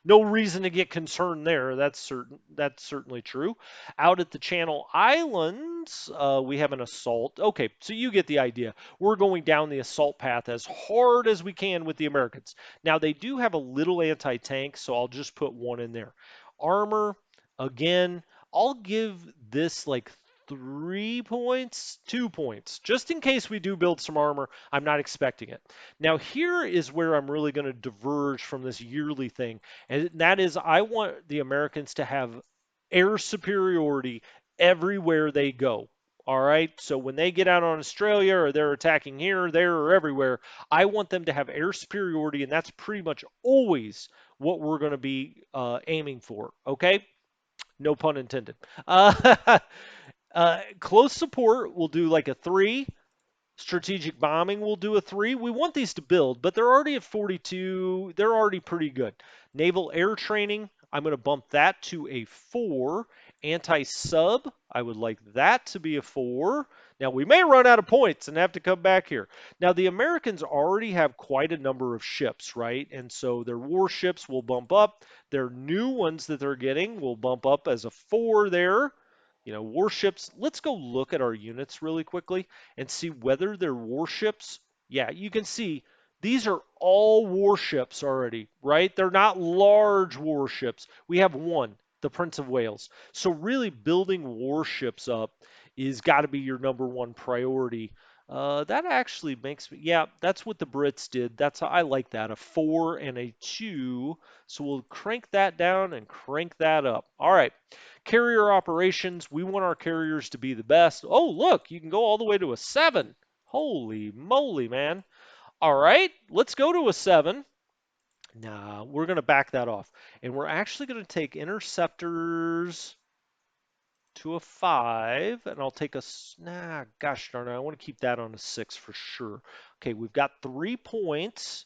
no reason to get concerned there. That's certain. That's certainly true. Out at the Channel Islands, we have an assault. Okay, so you get the idea. We're going down the assault path as hard as we can with the Americans. Now they do have a little anti-tank, so I'll just put one in there. Armor, again, I'll give this like 3 points, 2 points, just in case we do build some armor. I'm not expecting it. Now, here is where I'm really going to diverge from this yearly thing, and that is I want the Americans to have air superiority everywhere they go. All right. So when they get out on Australia or they're attacking here, there, or everywhere, I want them to have air superiority, and that's pretty much always what we're going to be aiming for. Okay. No pun intended. Close support, we'll do like a 3. Strategic bombing will do a 3. We want these to build, but they're already at 42. They're already pretty good. Naval air training, I'm going to bump that to a 4. Anti-sub, I would like that to be a 4. Now, we may run out of points and have to come back here. Now, the Americans already have quite a number of ships, right? And so their warships will bump up. Their new ones that they're getting will bump up as a 4 there. Warships, let's go look at our units really quickly and see whether they're warships. Yeah, you can see these are all warships already, right? They're not large warships. We have one, the Prince of Wales. So really building warships up is got to be your number one priority. That actually makes me, yeah, that's what the Brits did. That's how I like that, a 4 and a 2. So we'll crank that down and crank that up. All right. Carrier operations, we want our carriers to be the best. Oh, look, you can go all the way to a 7. Holy moly, man. All right, let's go to a 7. Nah, we're going to back that off. And we're actually going to take interceptors. to a 5, and I'll take a, gosh darn it, I want to keep that on a 6 for sure. Okay, we've got 3 points.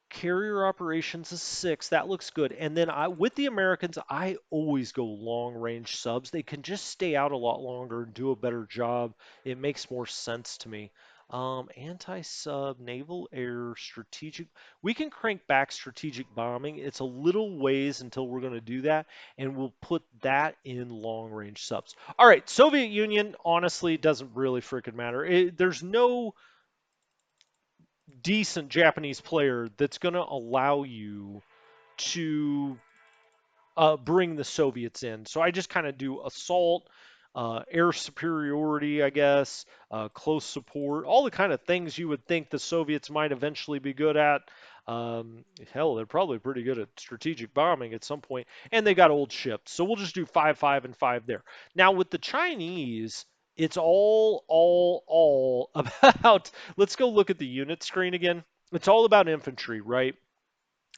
Carrier operations is 6. That looks good. And then with the Americans, I always go long range subs. They can just stay out a lot longer and do a better job. It makes more sense to me. Anti-sub, naval air, strategic. We can crank back strategic bombing. It's a little ways until we're going to do that, and we'll put that in long range subs. All right, Soviet Union, honestly, doesn't really freaking matter. There's no decent Japanese player that's going to allow you to bring the Soviets in. So I just kind of do assault, air superiority, I guess, close support, all the kind of things you would think the Soviets might eventually be good at. Hell, they're probably pretty good at strategic bombing at some point, and they got old ships. So we'll just do 5, 5, and 5 there. Now with the Chinese, it's all about. Let's go look at the unit screen again. It's all about infantry, right?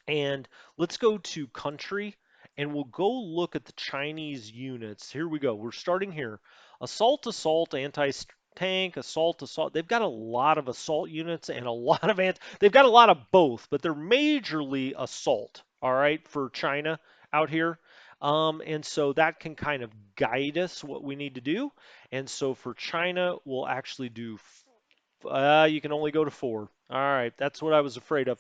And let's go to country and we'll go look at the Chinese units. Here we go. We're starting here. Assault, assault, anti-tank, assault, assault. They've got a lot of assault units and a lot of they've got a lot of both, but they're majorly assault, all right, for China out here. And so that can kind of guide us what we need to do. And so for China, we'll actually do you can only go to 4. All right, that's what I was afraid of.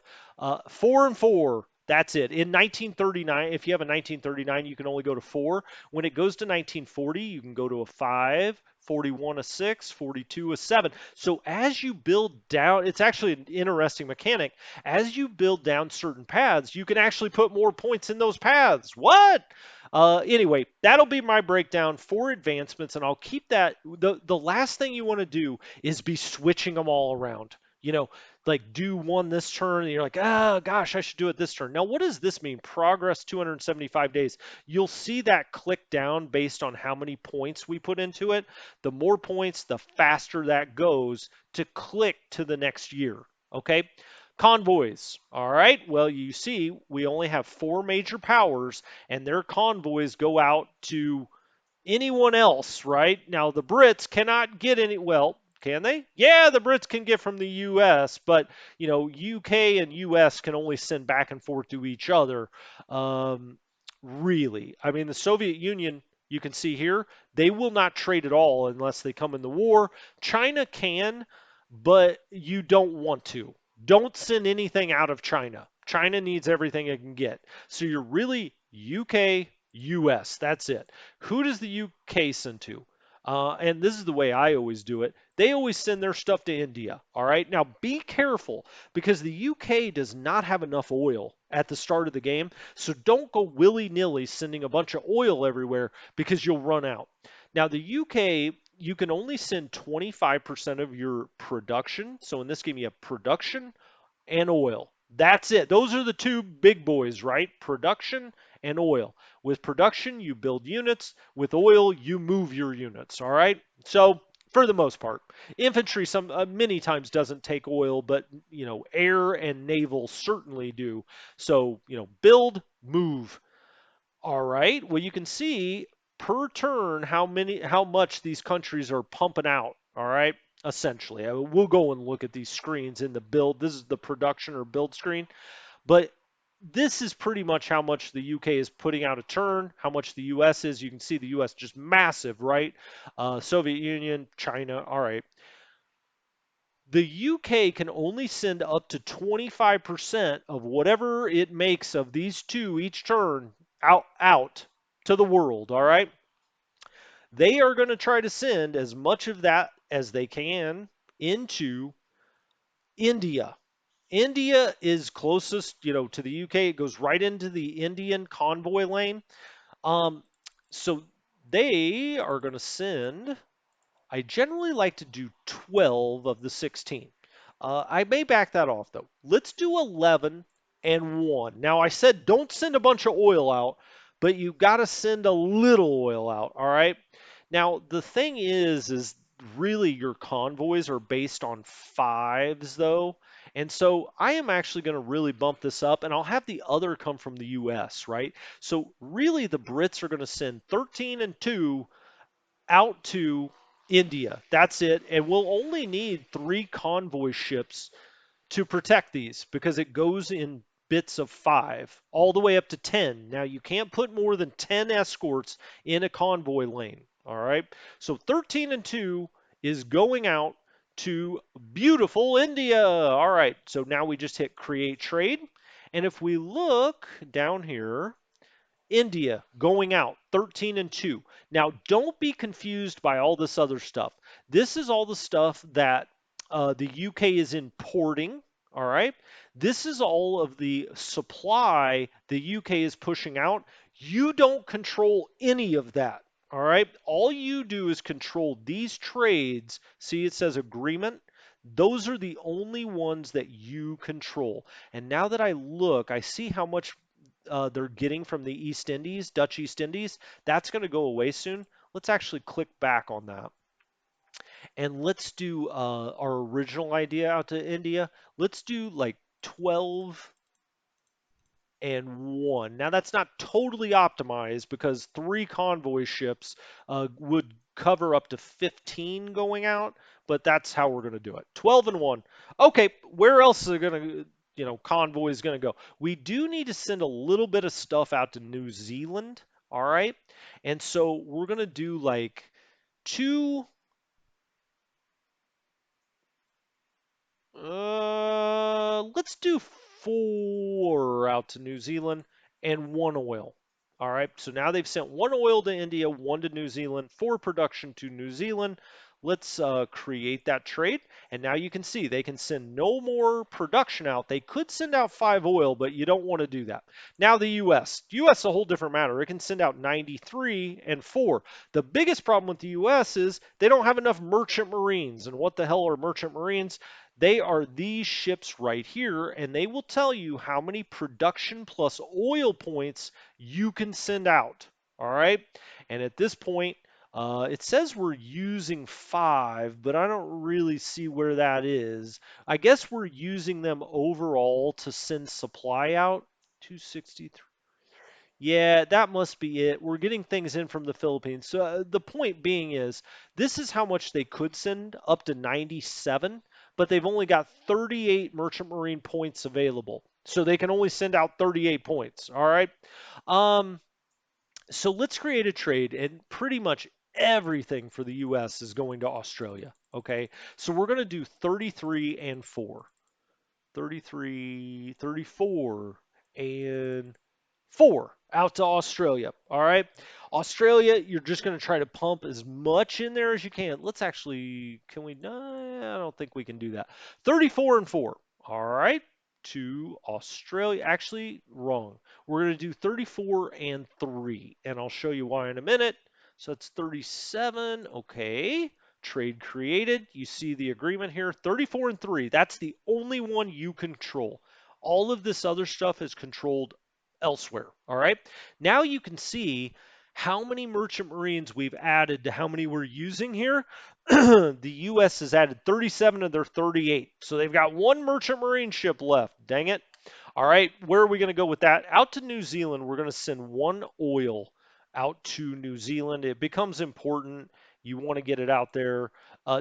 4 and 4. That's it. In 1939, if you have a 1939, you can only go to 4. When it goes to 1940, you can go to a 5, 41 a 6, 42 a 7. So as you build down, it's actually an interesting mechanic. As you build down certain paths, you can actually put more points in those paths. What? Anyway, that'll be my breakdown for advancements, and I'll keep that. The last thing you want to do is be switching them all around. Like do one this turn, and you're like, oh gosh, I should do it this turn. Now, what does this mean? Progress 275 days. You'll see that click down based on how many points we put into it. The more points, the faster that goes to click to the next year. Okay. Convoys. All right. Well, you see, we only have 4 major powers, and their convoys go out to anyone else, right? Now, the Brits cannot get any, well, can they? Yeah, the Brits can get from the US, but, UK and US can only send back and forth to each other. Really. I mean, the Soviet Union, you can see here, they will not trade at all unless they come in the war. China can, but you don't want to. Don't send anything out of China. China needs everything it can get. So you're really UK, US. That's it. Who does the UK send to? And this is the way I always do it. They always send their stuff to India. All right. Now be careful because the UK does not have enough oil at the start of the game. So don't go willy nilly sending a bunch of oil everywhere because you'll run out. Now, the UK, you can only send 25% of your production. So in this game, you have production and oil. That's it. Those are the two big boys, right? Production and oil. With production, you build units. With oil, you move your units. All right. So for the most part, infantry many times doesn't take oil, but air and naval certainly do. So build, move. All right. Well, you can see per turn how much these countries are pumping out. All right. Essentially, we'll go and look at these screens in the build. This is the production or build screen, but this is pretty much how much the UK is putting out a turn, how much the US is. You can see the US just massive, right? Soviet Union, China. All right. The UK can only send up to 25% of whatever it makes of these two each turn out to the world, all right? They are going to try to send as much of that as they can into India. India is closest, to the UK. It goes right into the Indian convoy lane. Um, so they are going to send. I generally like to do 12 of the 16. I may back that off though. Let's do 11 and 1. Now I said don't send a bunch of oil out, but you got to send a little oil out, all right? Now the thing is really your convoys are based on 5s though, And so I am actually going to really bump this up, and I'll have the other come from the US, right? So really, the Brits are going to send 13 and 2 out to India. That's it. And we'll only need 3 convoy ships to protect these because it goes in bits of 5 all the way up to 10. Now you can't put more than 10 escorts in a convoy lane. All right. So 13 and 2 is going out to beautiful India. All right. So now we just hit create trade. And if we look down here, India going out 13 and 2. Now, don't be confused by all this other stuff. This is all the stuff that the UK is importing. All right. This is all of the supply the UK is pushing out. You don't control any of that. All right. All you do is control these trades. See, it says agreement. Those are the only ones that you control. And now that I look, I see how much they're getting from the East Indies, Dutch East Indies. That's going to go away soon. Let's actually click back on that. And let's do our original idea out to India. Let's do like 12 and 1. Now that's not totally optimized because 3 convoy ships would cover up to 15 going out, but that's how we're going to do it. 12 and 1. Okay, where else are going to convoys going to go? We do need to send a little bit of stuff out to New Zealand, all right? And so we're going to do like 2 let's do 4 out to New Zealand and 1 oil. All right, so now they've sent 1 oil to India, 1 to New Zealand, 4 production to New Zealand. Let's create that trade. And now you can see they can send no more production out. They could send out 5 oil, but you don't want to do that. Now the US. US is a whole different matter. It can send out 93 and 4. The biggest problem with the US is they don't have enough merchant marines. And what the hell are merchant marines? They are these ships right here, and they will tell you how many production plus oil points you can send out. All right. And at this point, it says we're using 5, but I don't really see where that is. I guess we're using them overall to send supply out. 263. Yeah, that must be it. We're getting things in from the Philippines. So the point being is, this is how much they could send, up to 97, but they've only got 38 Merchant Marine points available. So they can only send out 38 points. All right. Um, so let's create a trade, and pretty much everything for the US is going to Australia. Okay. So we're going to do 33 and 4. 33, 34, and 4 out to Australia. All right. Australia, you're just going to try to pump as much in there as you can. Let's actually, can we? No, I don't think we can do that. 34 and 4. All right. To Australia. Actually, wrong. We're going to do 34 and 3. And I'll show you why in a minute. So it's 37. Okay. Trade created. You see the agreement here. 34 and 3. That's the only one you control. All of this other stuff is controlled elsewhere. All right. Now you can see how many merchant marines we've added to how many we're using here. The US has added 37 of their 38. So they've got 1 merchant marine ship left. Dang it. All right. Where are we going to go with that? Out to New Zealand, we're going to send 1 oil out to New Zealand. It becomes important. You want to get it out there.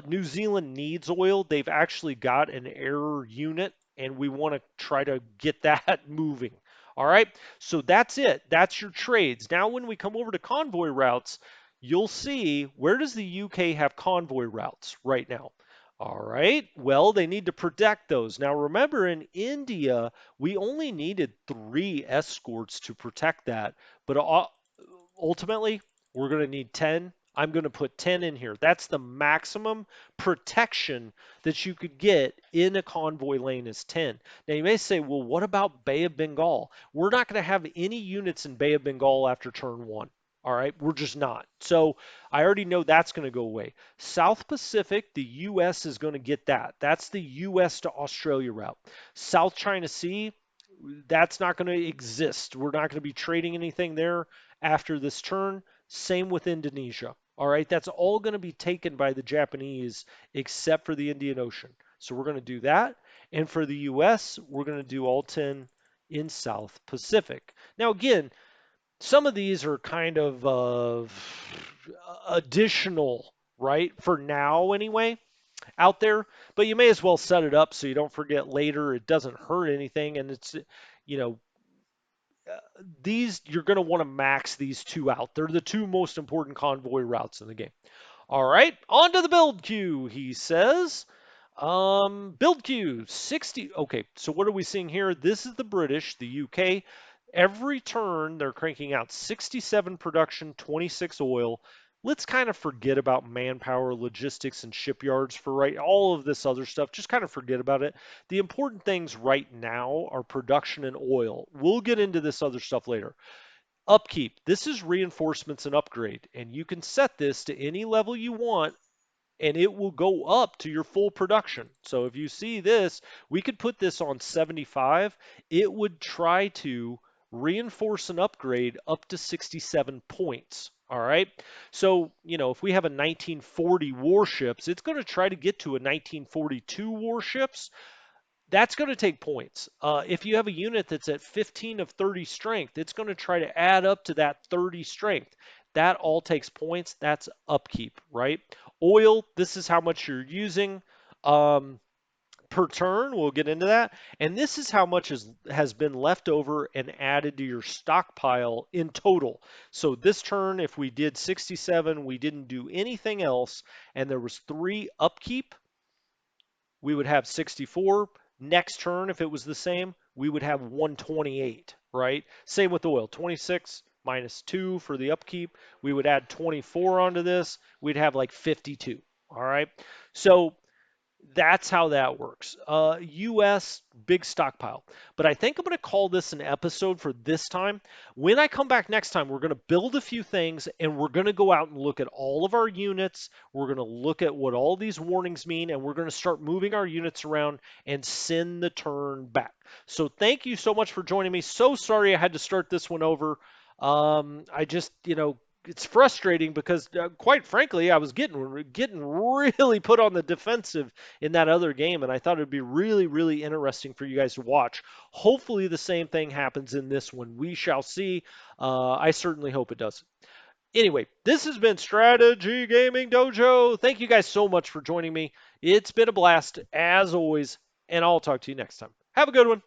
New Zealand needs oil. They've actually got an error unit, and we want to try to get that moving. All right, so that's it. That's your trades. Now, when we come over to convoy routes, you'll see, where does the UK have convoy routes right now? All right, well, they need to protect those. Now, remember, in India, we only needed 3 escorts to protect that, but ultimately, we're going to need 10. I'm going to put 10 in here. That's the maximum protection that you could get in a convoy lane is 10. Now, you may say, well, what about Bay of Bengal? We're not going to have any units in Bay of Bengal after turn 1. All right, we're just not. So I already know that's going to go away. South Pacific, the U.S. is going to get that. That's the U.S. to Australia route. South China Sea, that's not going to exist. We're not going to be trading anything there after this turn. Same with Indonesia. All right, that's all going to be taken by the Japanese except for the Indian Ocean. So we're going to do that. And for the US, we're going to do all 10 in South Pacific. Now, again, some of these are kind of additional, right? For now, anyway, out there. But you may as well set it up so you don't forget later. It doesn't hurt anything, and it's, you know, these you're going to want to max these two out. They're the two most important convoy routes in the game. All right, on to the build queue, he says. Build queue 60. Okay, so what are we seeing here? This is the British, the UK. Every turn they're cranking out 67 production, 26 oil. Let's kind of forget about manpower, logistics, and shipyards for right. All of this other stuff, just kind of forget about it. The important things right now are production and oil. We'll get into this other stuff later. Upkeep. This is reinforcements and upgrade, and you can set this to any level you want and it will go up to your full production. So if you see this, we could put this on 75. It would try to reinforce an upgrade up to 67 points. All right. So, if we have a 1940 warships, it's going to try to get to a 1942 warships. That's going to take points. If you have a unit that's at 15 of 30 strength, it's going to try to add up to that 30 strength. That all takes points. That's upkeep, right? Oil, this is how much you're using per turn. We'll get into that. And this is how much has been left over and added to your stockpile in total. So this turn, if we did 67, we didn't do anything else, and there was 3 upkeep, we would have 64. Next turn, if it was the same, we would have 128, right? Same with oil, 26 minus 2 for the upkeep. We would add 24 onto this. We'd have like 52, all right? So that's how that works. US, big stockpile. But I think I'm going to call this an episode for this time. When I come back next time, we're going to build a few things and we're going to go out and look at all of our units. We're going to look at what all these warnings mean and we're going to start moving our units around and send the turn back. So thank you so much for joining me. So sorry I had to start this one over. I just, it's frustrating because, quite frankly, I was getting really put on the defensive in that other game, and I thought it'd be really, really interesting for you guys to watch. Hopefully, the same thing happens in this one. We shall see. I certainly hope it does. Anyway, this has been Strategy Gaming Dojo. Thank you guys so much for joining me. It's been a blast, as always, and I'll talk to you next time. Have a good one.